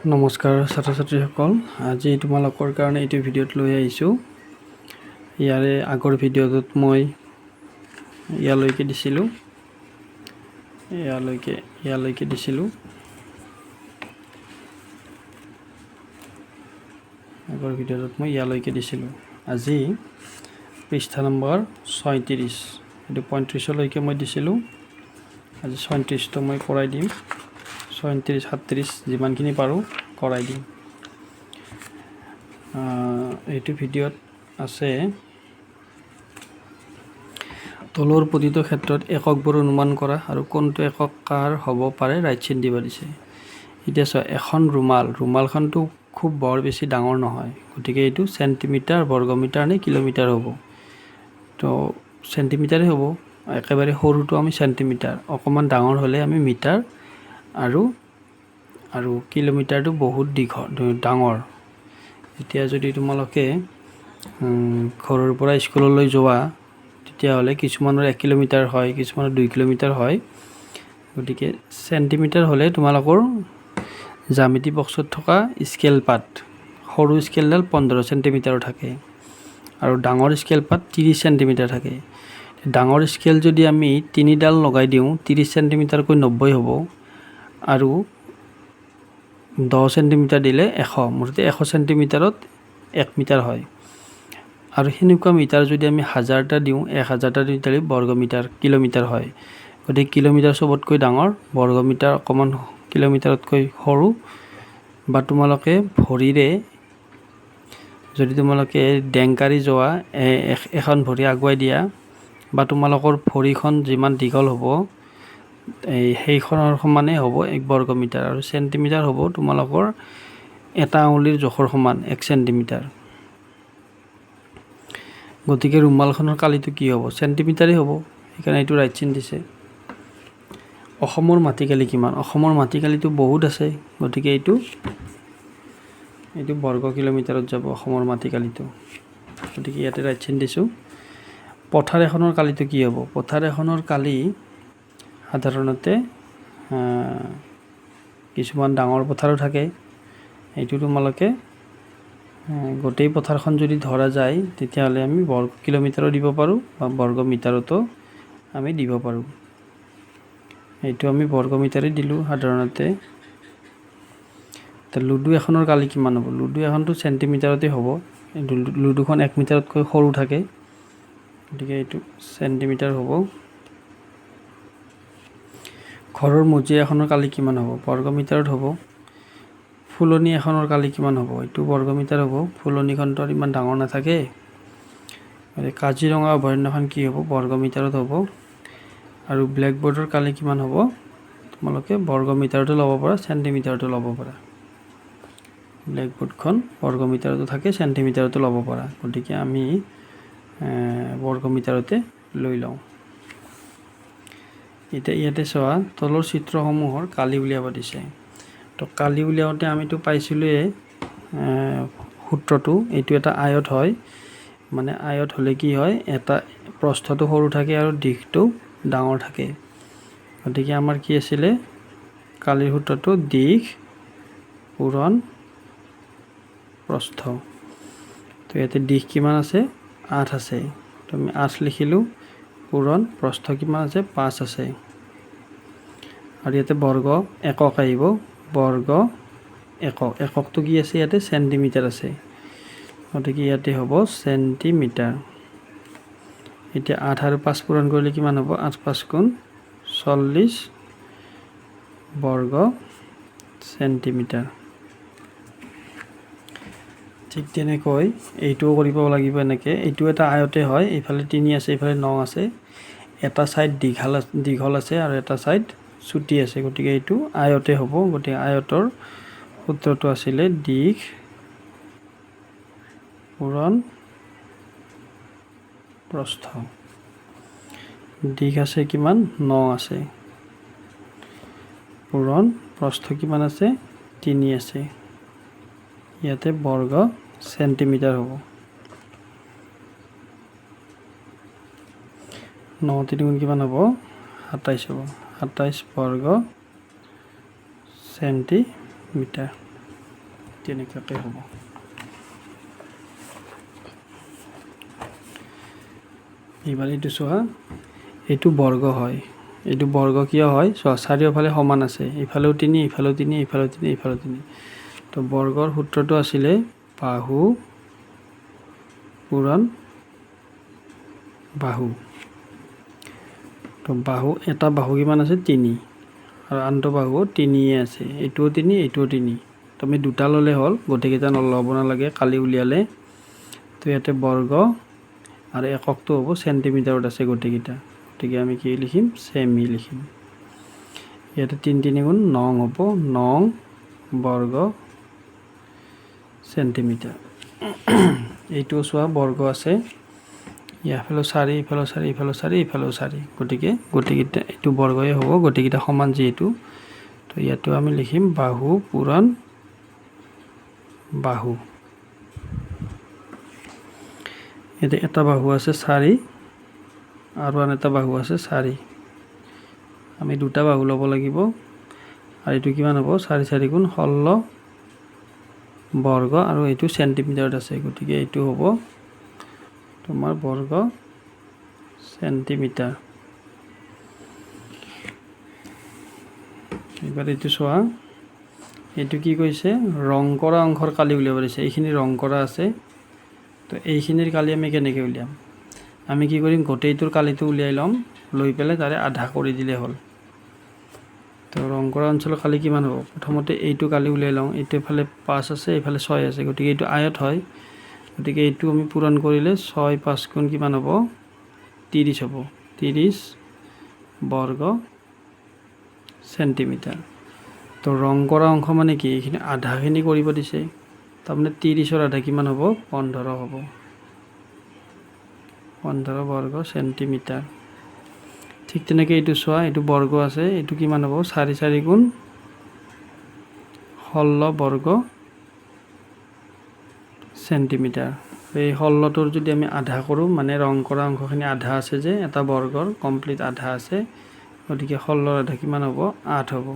নমস্কাৰ ছাত্ৰ ছাত্ৰীসকল, আজি তোমালোকৰ কাৰণে এইটো ভিডিঅ'ত লৈ আহিছোঁ। ইয়াৰে আগৰ ভিডিঅ'টোত মই ইয়ালৈকে দিছিলোঁ, আগৰ ভিডিঅ'টোত মই ইয়ালৈকে দিছিলোঁ। আজি পৃষ্ঠা নম্বৰ ৩৬, এইটো ৩৫লৈকে মই দিছিলোঁ। আজি ৩৬টো মই কৰাই দিম। ৩৬, ৩৭ যিমানখিনি পাৰোঁ কৰাই দিম। এইটো ভিডিঅ'ত আছে তলৰ প্ৰতিটো ক্ষেত্ৰত এককবোৰ অনুমান কৰা আৰু কোনটো একক কাৰ হ'ব পাৰে ৰাইট চিন দিব দিছে। এতিয়া চোৱা, এখন ৰুমালখনটো খুব বৰ বেছি ডাঙৰ নহয়, গতিকে এইটো চেণ্টিমিটাৰ, বৰ্গমিটাৰ নে কিলোমিটাৰ হ'ব? তো চেণ্টিমিটাৰে হ'ব। একেবাৰে সৰুটো আমি চেণ্টিমিটাৰ, অকণমান ডাঙৰ হ'লে আমি মিটাৰ, আৰু কিলোমিটাৰটো বহুত ডাঙৰ। এতিয়া যদি তোমালোকে ঘৰৰ পৰা স্কুললৈ যোৱা, তেতিয়াহ'লে কিছুমানৰ 1 কিলোমিটাৰ হয়, কিছুমানৰ 2 কিলোমিটাৰ হয়। গতিকে চেণ্টিমিটাৰ হ'লে তোমালোকৰ জ্যামিতি বক্সত থকা স্কেল পাত, সৰু স্কেলডাল 15 চেণ্টিমিটাৰ থাকে আৰু ডাঙৰ স্কেল পাত 30 চেণ্টিমিটাৰ থাকে। ডাঙৰ স্কেল যদি আমি 3ডাল লগাই দিওঁ, 30 চেণ্টিমিটাৰকৈ 90 হ'ব, আৰু 10 চেণ্টিমিটাৰ দিলে 100, মুঠতে 100 চেণ্টিমিটাৰত 1 মিটাৰ হয়। আৰু সেনেকুৱা মিটাৰ যদি আমি 1000টা দিওঁ, 1000টা দিলে কিলোমিটাৰ হয়। গতিকে কিলোমিটাৰ চবতকৈ ডাঙৰ, বৰ্গমিটাৰ অকণমান কিলোমিটাৰতকৈ সৰু। বা তোমালোকে ভৰিৰে যদি তোমালোকে ডেংকাৰি যোৱা, এখন ভৰি আগুৱাই দিয়া, বা তোমালোকৰ ভৰিখন যিমান দীঘল হ'ব সেইখনৰ সমানেই হ'ব 1 বৰ্গমিটাৰ, আৰু চেণ্টিমিটাৰ হ'ব তোমালোকৰ এটা আঙুলিৰ জোখৰ সমান 1 চেণ্টিমিটাৰ। গতিকে ৰুমালখনৰ কালিটো কি হ'ব? চেণ্টিমিটাৰেই হ'ব, সেইকাৰণে এইটো ৰাইট চিন দিছে। অসমৰ মাটিকালি কিমান? অসমৰ মাটিকালিটো বহুত আছে, গতিকে এইটো বৰ্গ কিলোমিটাৰত যাব অসমৰ মাটিকালিটো, গতিকে ইয়াতে ৰাইট চিন দিছোঁ। পথাৰ এখনৰ কালিটো কি হ'ব? পথাৰ এখনৰ কালি সাধাৰণতে কিছুমান ডাঙৰ পথাৰো থাকে, এইটো তোমালোকে গোটেই পথাৰখন যদি ধৰা যায়, তেতিয়াহ'লে আমি বৰ্গ কিলোমিটাৰো দিব পাৰোঁ বা বৰ্গ মিটাৰতো আমি দিব পাৰোঁ। এইটো আমি বৰ্গ মিটাৰেই দিলোঁ সাধাৰণতে। লুডু এখনৰ কালি কিমান হ'ব? লুডু এখনটো চেণ্টিমিটাৰতে হ'ব, লুডুখন 1 মিটাৰতকৈ সৰু থাকে, গতিকে এইটো চেণ্টিমিটাৰ হ'ব। ঘৰৰ মজিয়া এখনৰ কালি কিমান হ'ব? বৰ্গ মিটাৰত হ'ব। ফুলনি এখনৰ কালি কিমান হ'ব? এইটো বৰ্গ মিটাৰ হ'ব, ফুলনিখনটো ইমান ডাঙৰ নাথাকে। কাজিৰঙা অভয়াৰণ্যখন কি হ'ব? বৰ্গ মিটাৰত হ'ব। আৰু ব্লেকবৰ্ডৰ কালি কিমান হ'ব? তোমালোকে বৰ্গ মিটাৰতো ল'ব পাৰা, চেণ্টিমিটাৰতো ল'ব পাৰা। ব্লেকবৰ্ডখন বৰ্গ মিটাৰতো থাকে, চেণ্টিমিটাৰতো ল'ব পাৰা, গতিকে আমি বৰ্গ মিটাৰতে লৈ লওঁ। এতিয়া ইয়াতে চোৱা, তলৰ চিত্ৰসমূহৰ কালি উলিয়াব দিছে। তো কালি উলিয়াওঁতে আমিতো পাইছিলোঁৱে সূত্ৰটো, এইটো এটা আয়ত হয়, মানে আয়ত হ'লে কি হয়, এটা প্ৰস্থটো সৰু থাকে আৰু দিশটো ডাঙৰ থাকে। গতিকে আমাৰ কি আছিলে কালিৰ সূত্ৰটো? দিশ পূৰণ প্ৰস্থ। তো ইয়াতে দিশ কিমান আছে? 8 আছে, তো আমি 8 লিখিলোঁ, পূৰণ প্ৰস্থ কিমান আছে? 5 আছে। আৰু ইয়াতে বৰ্গ একক আহিব, বৰ্গ এককটো কি আছে ইয়াতে? চেণ্টিমিটাৰ আছে, গতিকে ইয়াতে হ'ব চেণ্টিমিটাৰ। এতিয়া 8 আৰু 5 পূৰণ কৰিলে কিমান হ'ব? 8 × 5 = 40 বৰ্গ চেণ্টিমিটাৰ। ঠিক তেনেকৈ এইটোও কৰিব লাগিব এনেকৈ। এইটো এটা আয়তে হয়, এইফালে 3 আছে, এইফালে 9 আছে, এটা ছাইড দীঘল আছে আৰু এটা ছাইড চুটি আছে, গতিকে এইটো আয়তে হ'ব। গতিকে আয়তৰ সূত্ৰটো আছিলে দিশ পূৰণ প্ৰস্থ। দিশ আছে কিমান? 9 আছে, পূৰণ প্ৰস্থ কিমান আছে? 3 আছে। ইয়াতে বৰ্গ চেণ্টিমিটাৰ হ'ব। 9 × 3 কিমান হ'ব? 27 হ'ব, 27 বৰ্গ চেণ্টিমিটাৰ। তেনেকুৱাকৈ হ'ব। এইবাৰ এইটো চোৱা, এইটো বৰ্গ হয়। এইটো বৰ্গ কিয় হয় চোৱা, চাৰিওফালে সমান আছে, ইফালেও 3, ইফালেও 3, ইফালেও 3, ইফালেও 3। তো বৰ্গৰ সূত্ৰটো আছিলে বাহু পূৰণ বাহু। তো বাহু, এটা বাহু কিমান আছে 3, আৰু আনটো বাহু 3 আছে, এইটোও 3, এইটোও 3। তো আমি দুটা ল'লে হ'ল, গোটেইকেইটা ল'ব নালাগে, কালি উলিয়ালে। তো ইয়াতে বৰ্গ আৰু এককটো হ'ব চেণ্টিমিটাৰত আছে গোটেইকেইটা, গতিকে আমি কি লিখিম, চেমি লিখিম। ইয়াতে 3 3 গুণ 9 হ'ব, 9 বৰ্গ চেণ্টিমিটাৰ। এইটোও চোৱা বৰ্গ আছে, ইফালেও 4, ইফালেও 4, ইফালেও 4, ইফালেও 4, গতিকে গোটেইকেইটা এইটো বৰ্গই হ'ব, গোটেইকেইটা সমান যিহেতু। তো ইয়াতো আমি লিখিম বাহু পূৰণ বাহু। ইয়াতে এটা বাহু আছে 4 আৰু আন এটা বাহু আছে 4, আমি দুটা বাহু ল'ব লাগিব। আৰু এইটো কিমান হ'ব, 4 4 গুণ 16 বৰ্গ, আৰু এইটো চেণ্টিমিটাৰত আছে, গতিকে এইটো হ'ব তোমাৰ বৰ্গ চেণ্টিমিটাৰ। এইবাৰ এইটো চোৱা, এইটো কি কৈছে, ৰং কৰা অংশৰ কালি উলিয়াব দিছে। এইখিনি ৰং কৰা আছে, তো এইখিনিৰ কালি আমি কেনেকৈ উলিয়াম, আমি কি কৰিম, গোটেইটোৰ কালিটো উলিয়াই ল'ম, লৈ পেলাই তাৰে আধা কৰি দিলে হ'ল। তো ৰং কৰা অঞ্চলৰ কালি কিমান হ'ব, প্ৰথমতে এইটো কালি উলিয়াই লওঁ। এইটো এফালে 5 আছে, এইফালে 6 আছে, গতিকে এইটো আয়ত হয়, গতিকে এইটো আমি পূৰণ কৰিলে 6 5 গুণ কিমান হ'ব, 30 হ'ব, 30 বৰ্গ চেণ্টিমিটাৰ। তো ৰং কৰা অংশ মানে কি, এইখিনি আধাখিনি কৰিব দিছে, তাৰমানে 30ৰ আধা কিমান হ'ব, 15 হ'ব, 15 বৰ্গ চেণ্টিমিটাৰ। ঠিক তেনেকৈ এইটো চোৱা, এইটো বৰ্গ আছে, এইটো কিমান হ'ব, 4 4 গুণ 16 বৰ্গ চেণ্টিমিটাৰ। এই 16টোৰ যদি আমি আধা কৰোঁ, মানে ৰং কৰা অংশখিনি আধা আছে যে, এটা বৰ্গৰ কমপ্লিট আধা আছে, গতিকে 16ৰ আধা কিমান হ'ব, 8 হ'ব,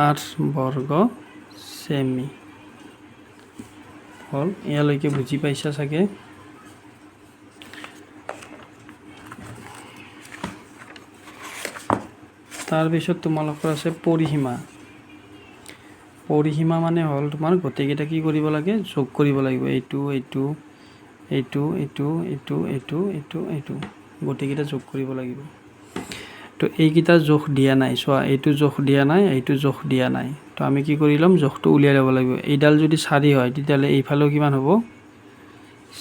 8 বৰ্গ চেমি হ'ল। ইয়ালৈকে বুজি পাইছা চাগে। তাৰপিছত তোমালোকৰ আছে পৰিসীমা। পৰিসীমা মানে হ'ল তোমাৰ গোটেইকেইটা কি কৰিব লাগে, যোগ কৰিব লাগিব, এইটো এইটো এইটো এইটো এইটো এইটো এইটো এইটো গোটেইকেইটা যোগ কৰিব লাগিব। তো এইকেইটা জোখ দিয়া নাই, চোৱা, এইটো জোখ দিয়া নাই, এইটো জোখ দিয়া নাই। তো আমি কি কৰি ল'ম, জোখটো উলিয়াই ল'ব লাগিব। এইডাল যদি 4 হয়, তেতিয়াহ'লে এইফালেও কিমান হ'ব,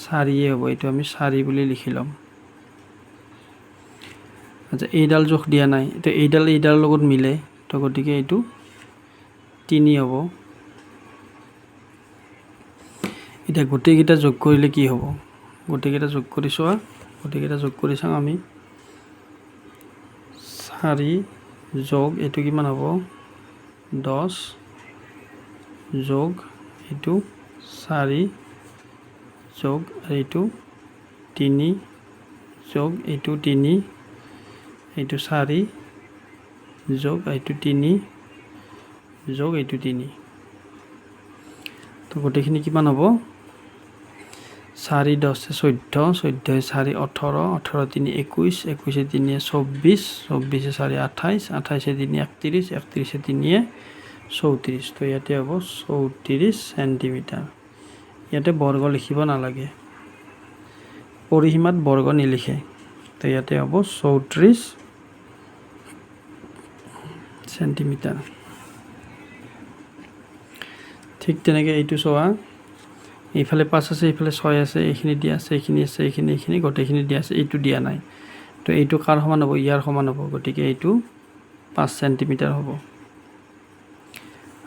4 হ'ব, এইটো আমি 4 বুলি লিখি ল'ম। আচ্ছা, এইডাল জোখ দিয়া নাই, তো এইডালৰ লগত মিলে, তো গতিকে এইটো 3 হ'ব। এতিয়া গোটেইকেইটা যোগ কৰিলে কি হ'ব, গোটেইকেইটা যোগ কৰি চোৱা, গোটেইকেইটা যোগ কৰি চাওঁ আমি, 4 যোগ এইটো কিমান হ'ব, 10 যোগ এইটো 4 যোগ এইটো 3 যোগ এইটো 3, এইটো 4 যোগ এইটো 3 যোগ এইটো 3। তো গোটেইখিনি কিমান হ'ব, 4 10 14, 14 4 18, 18 3 21, 21 3 24, 24 4 28, 28 3 31, 31 3 34। তো ইয়াতে হ'ব 34 চেণ্টিমিটাৰ। ইয়াতে বৰ্গ লিখিব নালাগে, পৰিসীমাত বৰ্গ নিলিখে, তো ইয়াতে হ'ব 34 চেণ্টিমিটাৰ। ঠিক তেনেকৈ এইটো চোৱা, এইফালে 5 আছে, এইফালে 6 আছে, এইখিনি দিয়া আছে, এইখিনি আছে, এইখিনি গোটেইখিনি দিয়া আছে, এইটো দিয়া নাই। তো এইটো কাৰ সমান হ'ব, ইয়াৰ সমান হ'ব, গতিকে এইটো 5 চেণ্টিমিটাৰ হ'ব।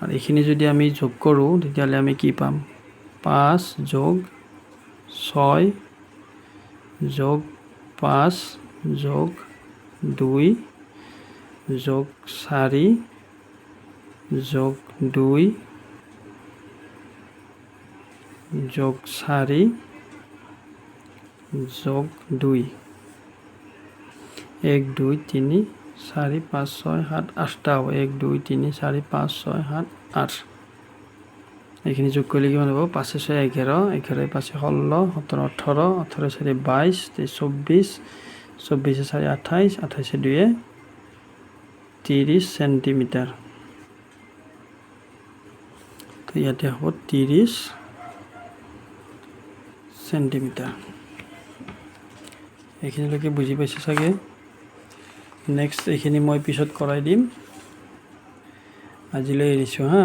আৰু এইখিনি যদি আমি যোগ কৰোঁ, তেতিয়াহ'লে আমি কি পাম, 5 যোগ 6 যোগ 5 যোগ 2 যোগ 4 যোগ 2 যোগ 4 যোগ 2, 1 2 3 4 5 6 7 8টা হ'ব 1 2 3 4 5 6 7 8 এইখিনি যোগ কৰিলে কিমান হ'ব 5 6 11 11 5 16 17 18 18 4 22 23 24 24 4 28 28 2 30 সেন্টিমিটার তো ইয়াতে হ'ব 30 সেন্টিমিটার এইখিনিলৈকে বুজি পাইছে চাগে নেক্সট এইখিনি মই পিছত কৰাই দিম আজিলৈ এৰিছোঁ হা